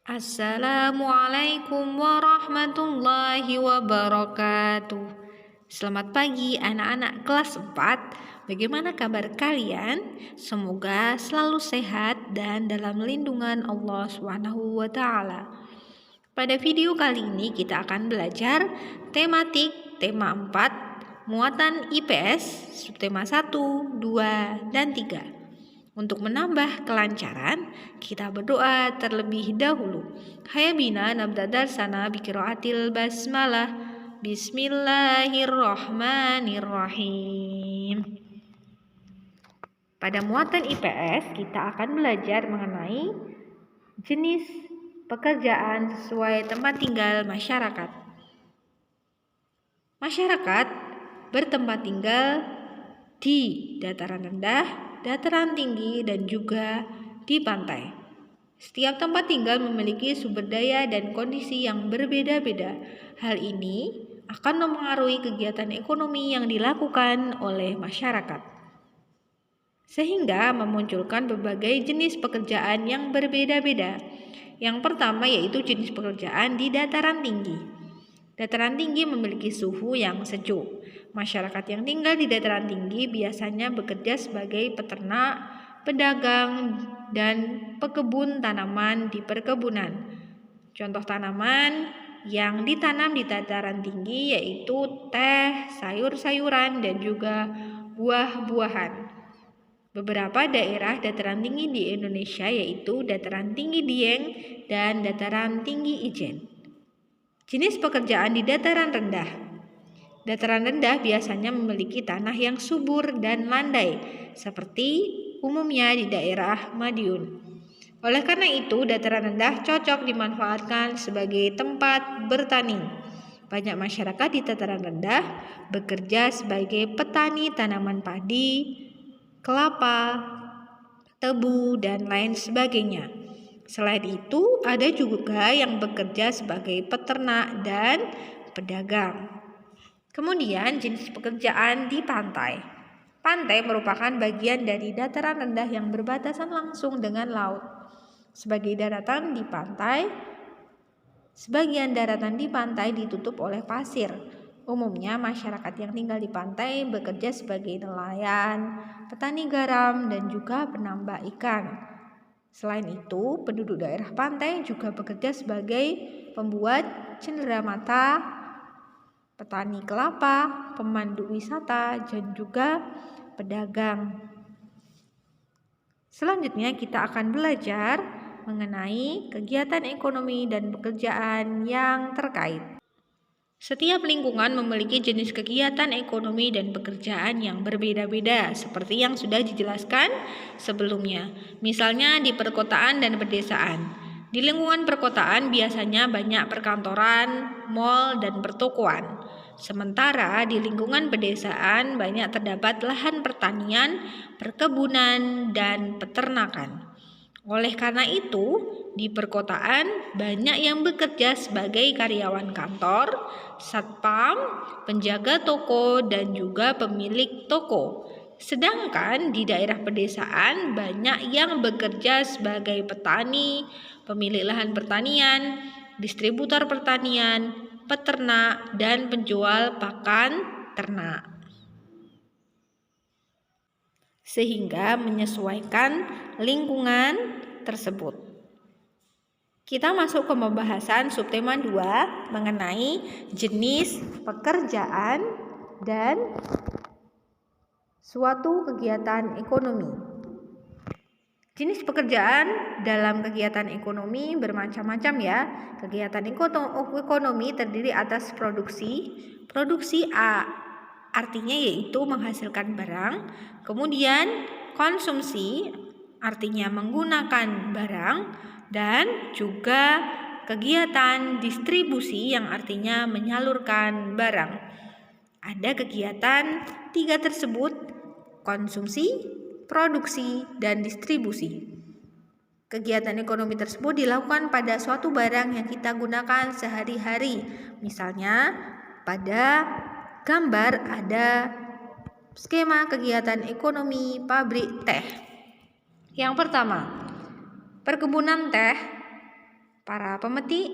Assalamualaikum warahmatullahi wabarakatuh. Selamat pagi anak-anak kelas 4. Bagaimana kabar kalian? Semoga selalu sehat dan dalam lindungan Allah Subhanahu wa taala. Pada video kali ini kita akan belajar tematik tema 4, muatan IPS, subtema 1, 2, dan 3. Untuk menambah kelancaran, kita berdoa terlebih dahulu. Hayya bina nabda darsana biqiraatil basmalah. Bismillahirrahmanirrahim. Pada muatan IPS, kita akan belajar mengenai jenis pekerjaan sesuai tempat tinggal masyarakat. Masyarakat bertempat tinggal di dataran rendah, dataran tinggi, dan juga di pantai. Setiap tempat tinggal memiliki sumber daya dan kondisi yang berbeda-beda. Hal ini akan mempengaruhi kegiatan ekonomi yang dilakukan oleh masyarakat, sehingga memunculkan berbagai jenis pekerjaan yang berbeda-beda. Yang pertama yaitu jenis pekerjaan di dataran tinggi. Dataran tinggi memiliki suhu yang sejuk. Masyarakat yang tinggal di dataran tinggi biasanya bekerja sebagai peternak, pedagang, dan pekebun tanaman di perkebunan. Contoh tanaman yang ditanam di dataran tinggi yaitu teh, sayur-sayuran, dan juga buah-buahan. Beberapa daerah dataran tinggi di Indonesia yaitu dataran tinggi Dieng dan dataran tinggi Ijen. Jenis pekerjaan di dataran rendah. Dataran rendah biasanya memiliki tanah yang subur dan landai, seperti umumnya di daerah Madiun. Oleh karena itu, dataran rendah cocok dimanfaatkan sebagai tempat bertani. Banyak masyarakat di dataran rendah bekerja sebagai petani tanaman padi, kelapa, tebu, dan lain sebagainya. Selain itu, ada juga yang bekerja sebagai peternak dan pedagang. Kemudian jenis pekerjaan di pantai. Pantai merupakan bagian dari dataran rendah yang berbatasan langsung dengan laut. Sebagian daratan di pantai ditutup oleh pasir. Umumnya masyarakat yang tinggal di pantai bekerja sebagai nelayan, petani garam, dan juga penambak ikan. Selain itu, penduduk daerah pantai juga bekerja sebagai pembuat cenderamata, petani kelapa, pemandu wisata, dan juga pedagang. Selanjutnya kita akan belajar mengenai kegiatan ekonomi dan pekerjaan yang terkait. Setiap lingkungan memiliki jenis kegiatan ekonomi dan pekerjaan yang berbeda-beda, seperti yang sudah dijelaskan sebelumnya. Misalnya di perkotaan dan pedesaan. Di lingkungan perkotaan biasanya banyak perkantoran, mal, dan pertokoan. Sementara di lingkungan pedesaan banyak terdapat lahan pertanian, perkebunan, dan peternakan. Oleh karena itu, di perkotaan banyak yang bekerja sebagai karyawan kantor, satpam, penjaga toko, dan juga pemilik toko. Sedangkan di daerah pedesaan banyak yang bekerja sebagai petani, pemilik lahan pertanian, distributor pertanian, peternak, dan penjual pakan ternak. Sehingga menyesuaikan lingkungan tersebut. Kita masuk ke pembahasan subtema 2 mengenai jenis pekerjaan dan suatu kegiatan ekonomi. Jenis pekerjaan dalam kegiatan ekonomi bermacam-macam ya. Kegiatan ekonomi terdiri atas produksi. Produksi A artinya yaitu menghasilkan barang. Kemudian konsumsi artinya menggunakan barang. Dan juga kegiatan distribusi yang artinya menyalurkan barang. Ada kegiatan 3 tersebut: konsumsi, produksi, dan distribusi. Kegiatan ekonomi tersebut dilakukan pada suatu barang yang kita gunakan sehari-hari. Misalnya pada gambar ada skema kegiatan ekonomi pabrik teh. Yang pertama, perkebunan teh Para pemetik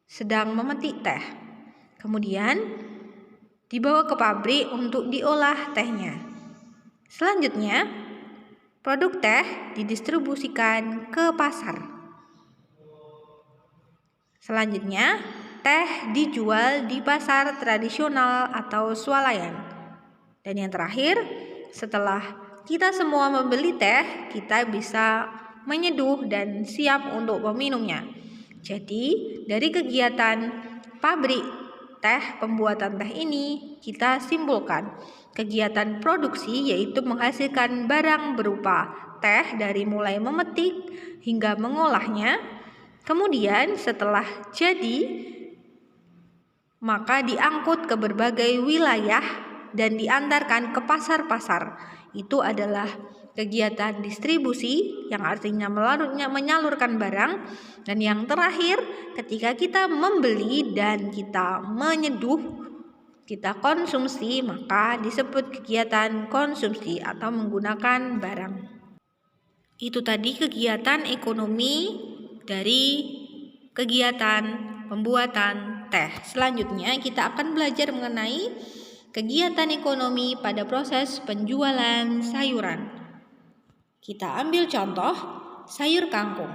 sedang memetik teh. Kemudian dibawa ke pabrik untuk diolah tehnya. Selanjutnya, produk teh didistribusikan ke pasar. Selanjutnya, teh dijual di pasar tradisional atau swalayan. Dan yang terakhir, setelah kita semua membeli teh, kita bisa menyeduh dan siap untuk meminumnya. Jadi, dari kegiatan pabrik teh, pembuatan teh ini, kita simpulkan kegiatan produksi yaitu menghasilkan barang berupa teh dari mulai memetik hingga mengolahnya. Kemudian setelah jadi, maka diangkut ke berbagai wilayah dan diantarkan ke pasar-pasar. Itu adalah kegiatan distribusi yang artinya menyalurkan barang. Dan yang terakhir, ketika kita membeli dan kita menyeduh, kita konsumsi, maka disebut kegiatan konsumsi atau menggunakan barang. Itu tadi kegiatan ekonomi dari kegiatan pembuatan teh. Selanjutnya kita akan belajar mengenai kegiatan ekonomi pada proses penjualan sayuran. Kita ambil contoh sayur kangkung.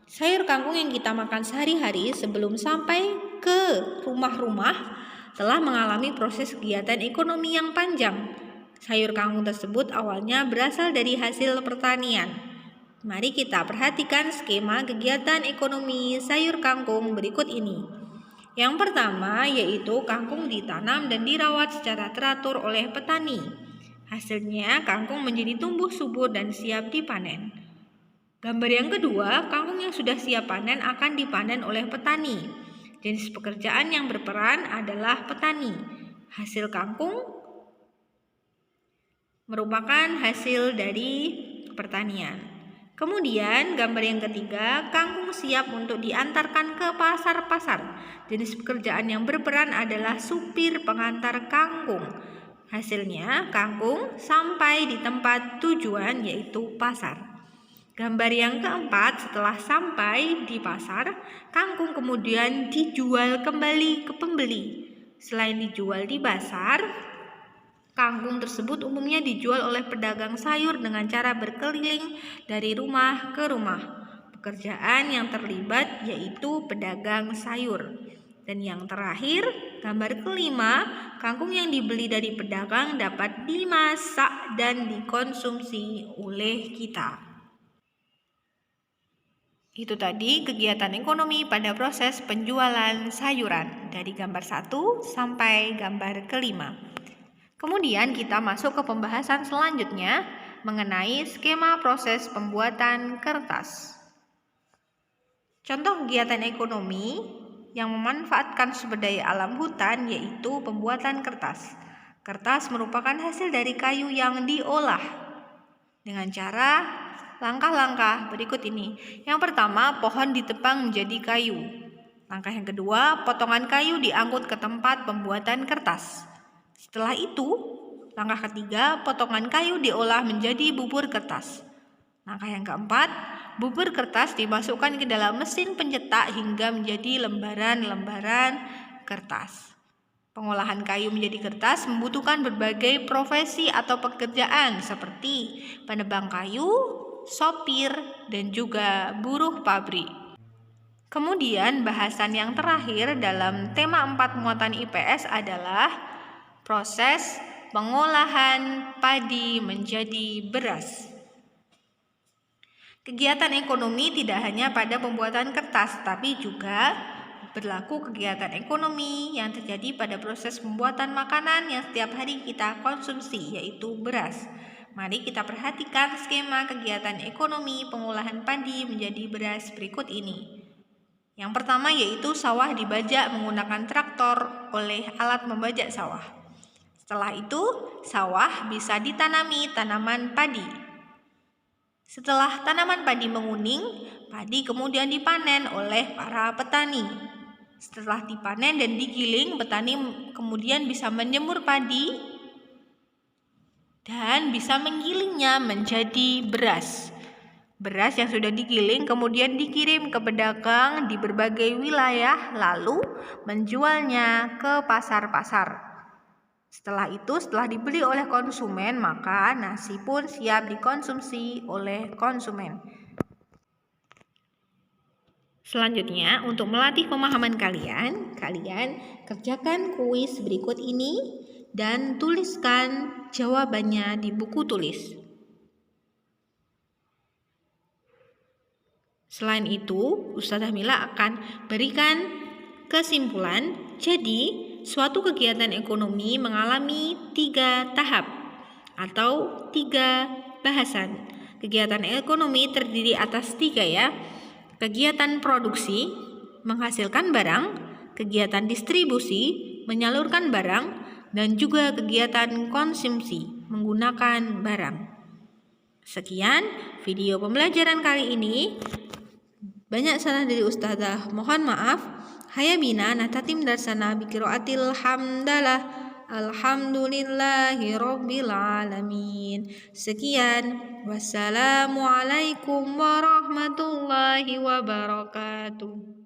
Sayur kangkung yang kita makan sehari-hari sebelum sampai ke rumah-rumah telah mengalami proses kegiatan ekonomi yang panjang. Sayur kangkung tersebut awalnya berasal dari hasil pertanian. Mari kita perhatikan skema kegiatan ekonomi sayur kangkung berikut ini. Yang pertama yaitu kangkung ditanam dan dirawat secara teratur oleh petani. Hasilnya kangkung menjadi tumbuh subur dan siap dipanen. Gambar yang kedua, kangkung yang sudah siap panen akan dipanen oleh petani. Jenis pekerjaan yang berperan adalah petani. Hasil kangkung merupakan hasil dari pertanian. Kemudian gambar yang ketiga, kangkung siap untuk diantarkan ke pasar-pasar. Jenis pekerjaan yang berperan adalah supir pengantar kangkung. Hasilnya kangkung sampai di tempat tujuan yaitu pasar. Gambar yang keempat, setelah sampai di pasar, kangkung kemudian dijual kembali ke pembeli. Selain dijual di pasar, kangkung tersebut umumnya dijual oleh pedagang sayur dengan cara berkeliling dari rumah ke rumah. Pekerjaan yang terlibat yaitu pedagang sayur. Dan yang terakhir, gambar kelima, kangkung yang dibeli dari pedagang dapat dimasak dan dikonsumsi oleh kita. Itu tadi kegiatan ekonomi pada proses penjualan sayuran dari gambar 1 sampai gambar kelima. Kemudian kita masuk ke pembahasan selanjutnya mengenai skema proses pembuatan kertas. Contoh kegiatan ekonomi yang memanfaatkan sumber daya alam hutan yaitu pembuatan kertas. Kertas merupakan hasil dari kayu yang diolah dengan cara langkah-langkah berikut ini. Yang pertama, pohon ditebang menjadi kayu. Langkah yang kedua, potongan kayu diangkut ke tempat pembuatan kertas. Setelah itu, langkah ketiga, potongan kayu diolah menjadi bubur kertas. Langkah yang keempat, bubur kertas dimasukkan ke dalam mesin pencetak hingga menjadi lembaran-lembaran kertas. Pengolahan kayu menjadi kertas membutuhkan berbagai profesi atau pekerjaan seperti penebang kayu, sopir, dan juga buruh pabrik. Kemudian bahasan yang terakhir dalam tema 4 muatan IPS adalah proses pengolahan padi menjadi beras. Kegiatan ekonomi tidak hanya pada pembuatan kertas, tapi juga berlaku kegiatan ekonomi yang terjadi pada proses pembuatan makanan yang setiap hari kita konsumsi, yaitu beras. Mari kita perhatikan skema kegiatan ekonomi pengolahan padi menjadi beras berikut ini. Yang pertama yaitu sawah dibajak menggunakan traktor oleh alat membajak sawah. Setelah itu, sawah bisa ditanami tanaman padi. Setelah tanaman padi menguning, padi kemudian dipanen oleh para petani. Setelah dipanen dan digiling, petani kemudian bisa menjemur padi dan bisa menggilingnya menjadi beras. Beras yang sudah digiling kemudian dikirim ke pedagang di berbagai wilayah lalu menjualnya ke pasar-pasar. Setelah dibeli oleh konsumen, maka nasi pun siap dikonsumsi oleh konsumen. Selanjutnya, untuk melatih pemahaman kalian kerjakan kuis berikut ini dan tuliskan jawabannya di buku tulis. Selain itu, Ustazah Mila akan berikan kesimpulan. Jadi, suatu kegiatan ekonomi mengalami 3 tahap atau 3 bahasan. Kegiatan ekonomi terdiri atas 3 ya. Kegiatan produksi, menghasilkan barang, kegiatan distribusi, menyalurkan barang, dan juga kegiatan konsumsi, menggunakan barang. Sekian video pembelajaran kali ini. Banyak salah dari Ustazah, mohon maaf. Haya bina natatim darsana biqiraatil hamdalah. Alhamdulillahi rabbil alamin. Sekian. Wassalamualaikum warahmatullahi wabarakatuh.